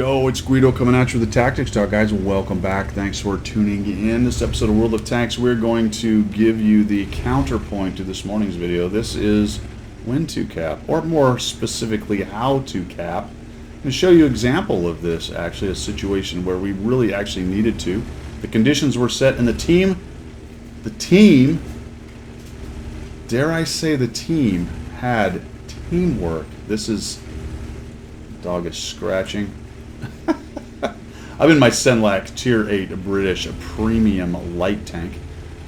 Yo, it's Guido coming at you with the Tactics Talk, guys. Welcome back. Thanks for tuning in. This episode of World of Tanks, we're going to give you the counterpoint to this morning's video. This is when to cap, or more specifically, how to cap. I'm going to show you an example of this, actually, a situation where we really actually needed to. The conditions were set, and the team, dare I say the team, had teamwork. This is, dog is scratching. I'm in my Senlac Tier 8 British premium light tank,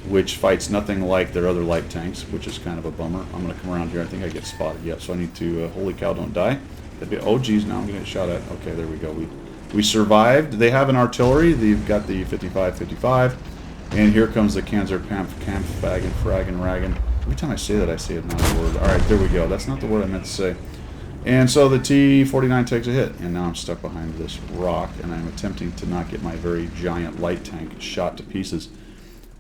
which fights nothing like their other light tanks, which is kind of a bummer. I'm going to come around here. I think I get spotted yet, so I need to, holy cow, don't die. Oh, geez, now I'm going to get shot at. Okay, there we go. We survived. They have an artillery. They've got the 55-55, and here comes the Panzer Kampfwagen, Fragen, Ragen. Every time I say that, I say another word. All right, there we go. That's not the word I meant to say. And so the T-49 takes a hit, and now I'm stuck behind this rock, and I'm attempting to not get my very giant light tank shot to pieces.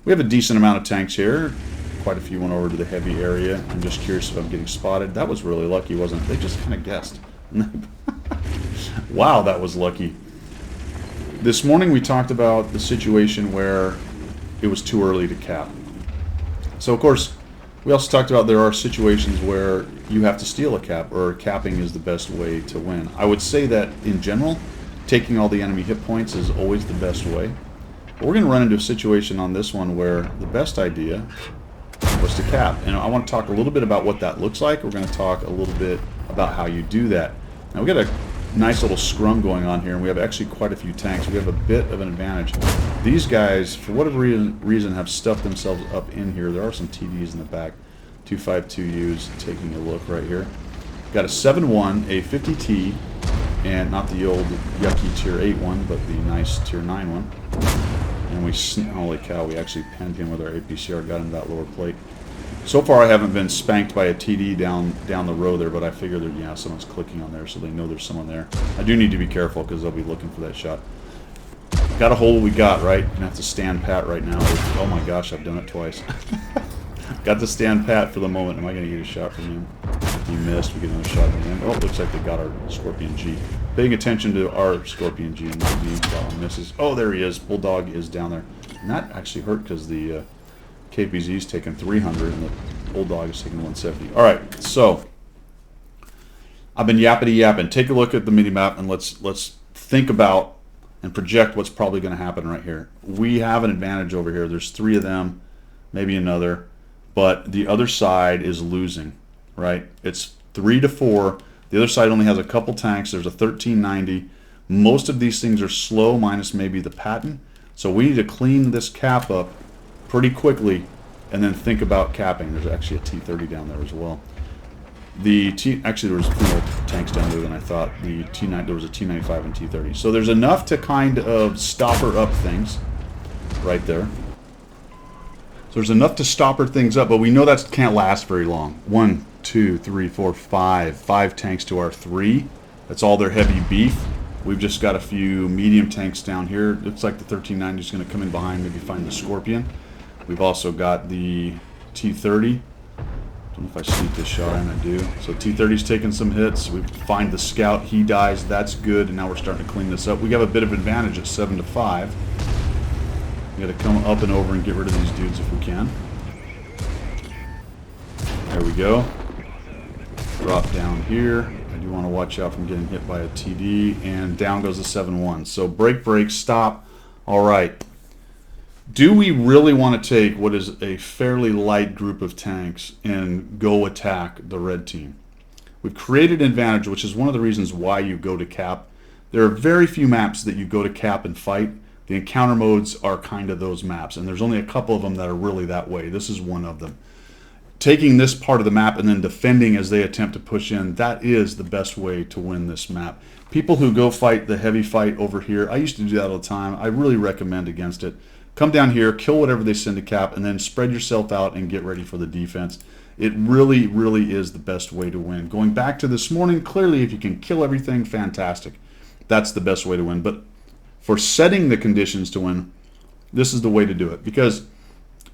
We have a decent amount of tanks here. Quite a few went over to the heavy area. I'm just curious if I'm getting spotted. That was really lucky, wasn't it? They just kind of guessed. Wow, that was lucky. This morning we talked about the situation where it was too early to cap. So, of course, we also talked about there are situations where you have to steal a cap, or capping is the best way to win. I would say that, in general, taking all the enemy hit points is always the best way. But we're going to run into a situation on this one where the best idea was to cap. And I want to talk a little bit about what that looks like. We're going to talk a little bit about how you do that. Now, we've got a nice little scrum going on here, and we have actually quite a few tanks. We have a bit of an advantage. These guys, for whatever reason, have stuffed themselves up in here. There are some TDs in the back. 252Us, taking a look right here. Got a 7-1, a 50T, and not the old yucky Tier 8 one, but the nice Tier 9 one. And we, holy cow, we actually penned him with our APCR, got him that lower plate. So far I haven't been spanked by a TD down the row there, but I figure that, yeah, someone's clicking on there, so they know there's someone there. I do need to be careful because they'll be looking for that shot. Got to hold what we got, right? Gonna have to stand pat right now. Oh my gosh, I've done it twice. Got to stand pat for the moment. Am I going to get a shot from him? He missed. We get another shot at the end. Oh, it looks like they got our Scorpion G. Paying attention to our Scorpion G and not me while he misses. Oh, there he is. Bulldog is down there. And that actually hurt because the KPZ's taking 300 and the Bulldog is taking 170. All right, so I've been yapping. Take a look at the mini-map and let's think about and project what's probably going to happen right here. We have an advantage over here. There's 3 of them, maybe another. But the other side is losing, right? It's 3-4. The other side only has a couple tanks. There's a 1390. Most of these things are slow, minus maybe the Patton. So we need to clean this cap up pretty quickly and then think about capping. There's actually a T30 down there as well. Actually, there was more tanks down there than I thought. There was a T95 and T30. So there's enough to kind of stopper up things right there. So there's enough to stopper things up, but we know that can't last very long. 1, 2, 3, 4, 5. 5 tanks to our 3. That's all their heavy beef. We've just got a few medium tanks down here. Looks like the 1390 is going to come in behind, maybe find the Scorpion. We've also got the T30. Don't know if I sneak this shot in. I do. So T30's taking some hits. We find the scout. He dies. That's good. And now we're starting to clean this up. We have a bit of advantage at 7-5. We got to come up and over and get rid of these dudes if we can. There we go. Drop down here. I do want to watch out from getting hit by a TD. And down goes the 7-1. So break, stop. All right. Do we really want to take what is a fairly light group of tanks and go attack the red team? We've created an advantage, which is one of the reasons why you go to cap. There are very few maps that you go to cap and fight. The encounter modes are kind of those maps, and there's only a couple of them that are really that way. This is one of them. Taking this part of the map and then defending as they attempt to push in, that is the best way to win this map. People who go fight the heavy fight over here, I used to do that all the time. I really recommend against it. Come down here, kill whatever they send to cap, and then spread yourself out and get ready for the defense. It really, really is the best way to win. Going back to this morning, clearly if you can kill everything, fantastic. That's the best way to win. But for setting the conditions to win, this is the way to do it. Because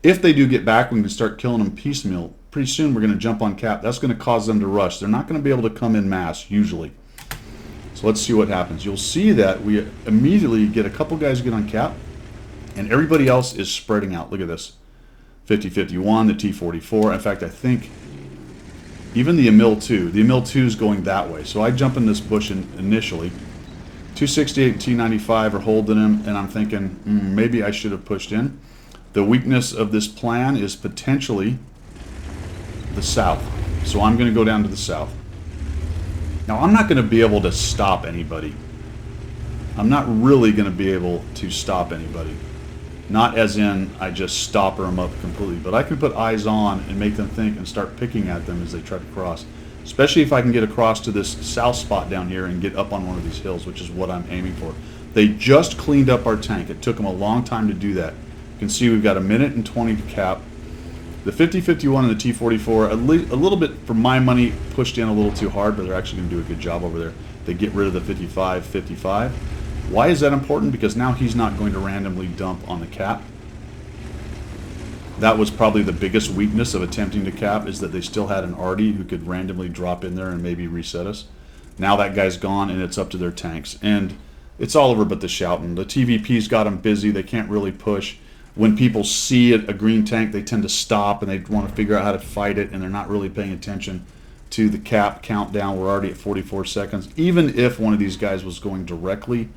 if they do get back, we can start killing them piecemeal. Pretty soon we're going to jump on cap. That's going to cause them to rush. They're not going to be able to come in mass, usually. So let's see what happens. You'll see that we immediately get a couple guys get on cap, and everybody else is spreading out. Look at this. 50-51, the T-44. In fact, I think even the Emil 2. The Emil 2 is going that way. So I jump in this bush initially. 268 and T-95 are holding him, and I'm thinking, maybe I should have pushed in. The weakness of this plan is potentially the south. So I'm going to go down to the south. Now, I'm not going to be able to stop anybody. I'm not really going to be able to stop anybody. Not as in I just stopper them up completely, but I can put eyes on and make them think and start picking at them as they try to cross. Especially if I can get across to this south spot down here and get up on one of these hills, which is what I'm aiming for. They just cleaned up our tank. It took them a long time to do that. You can see we've got 1:20 to cap. The 50-51 and the T-44, a little bit, for my money, pushed in a little too hard, but they're actually going to do a good job over there. They get rid of the 55-55. Why is that important? Because now he's not going to randomly dump on the cap. That was probably the biggest weakness of attempting to cap, is that they still had an Artie who could randomly drop in there and maybe reset us. Now that guy's gone, and it's up to their tanks. And it's all over but the shouting. The TVP's got them busy. They can't really push. When people see a green tank, they tend to stop, and they want to figure out how to fight it, and they're not really paying attention to the cap countdown. We're already at 44 seconds. Even if one of these guys was going directly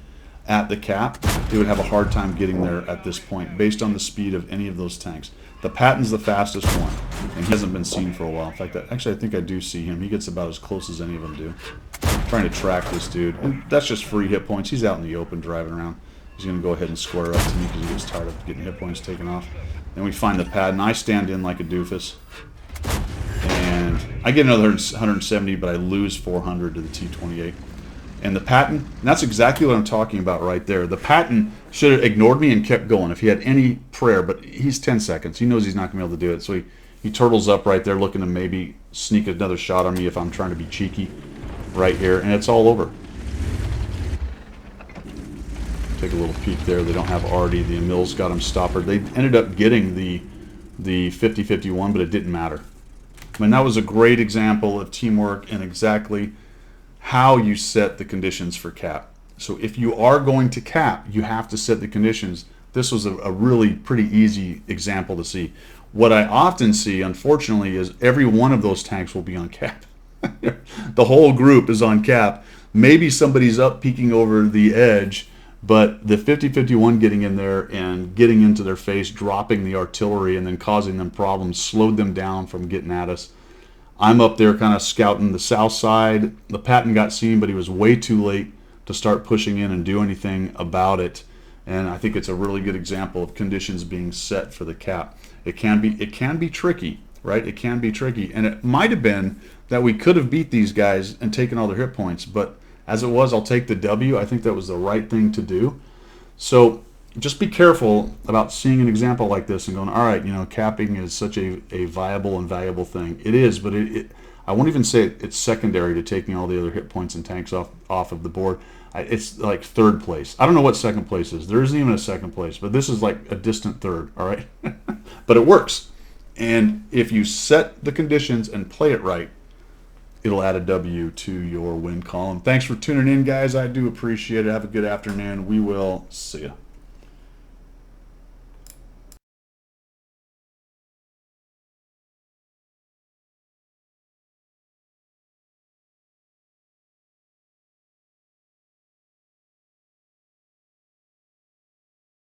at the cap, they would have a hard time getting there at this point based on the speed of any of those tanks. The Patton's the fastest one, and he hasn't been seen for a while. In fact, actually, I think I do see him. He gets about as close as any of them do. I'm trying to track this dude, and that's just free hit points. He's out in the open driving around. He's going to go ahead and square up to me because he gets tired of getting hit points taken off. Then we find the Patton. I stand in like a doofus, and I get another 170, but I lose 400 to the T-28. And the Patton, and that's exactly what I'm talking about right there. The Patton should have ignored me and kept going if he had any prayer, but he's 10 seconds. He knows he's not going to be able to do it, so he turtles up right there looking to maybe sneak another shot on me if I'm trying to be cheeky right here, and it's all over. Take a little peek there. They don't have Artie. The Emil's got him stoppered. They ended up getting the 50-51, but it didn't matter. I mean, that was a great example of teamwork and exactly how you set the conditions for cap. So if you are going to cap, you have to set the conditions. This was a really pretty easy example to see. What I often see, unfortunately, is every one of those tanks will be on cap. The whole group is on cap. Maybe somebody's up peeking over the edge, but the 50-51 getting in there and getting into their face, dropping the artillery, and then causing them problems, slowed them down from getting at us. I'm up there kind of scouting the south side. The Patton got seen, but he was way too late to start pushing in and do anything about it. And I think it's a really good example of conditions being set for the cap. It can be tricky, right? It can be tricky. And it might have been that we could have beat these guys and taken all their hit points. But as it was, I'll take the W. I think that was the right thing to do. So just be careful about seeing an example like this and going, all right, capping is such a viable and valuable thing. It is, but I won't even say it's secondary to taking all the other hit points and tanks off of the board. It's like third place. I don't know what second place is. There isn't even a second place, but this is like a distant third, all right? But it works. And if you set the conditions and play it right, it'll add a W to your win column. Thanks for tuning in, guys. I do appreciate it. Have a good afternoon. We will see you.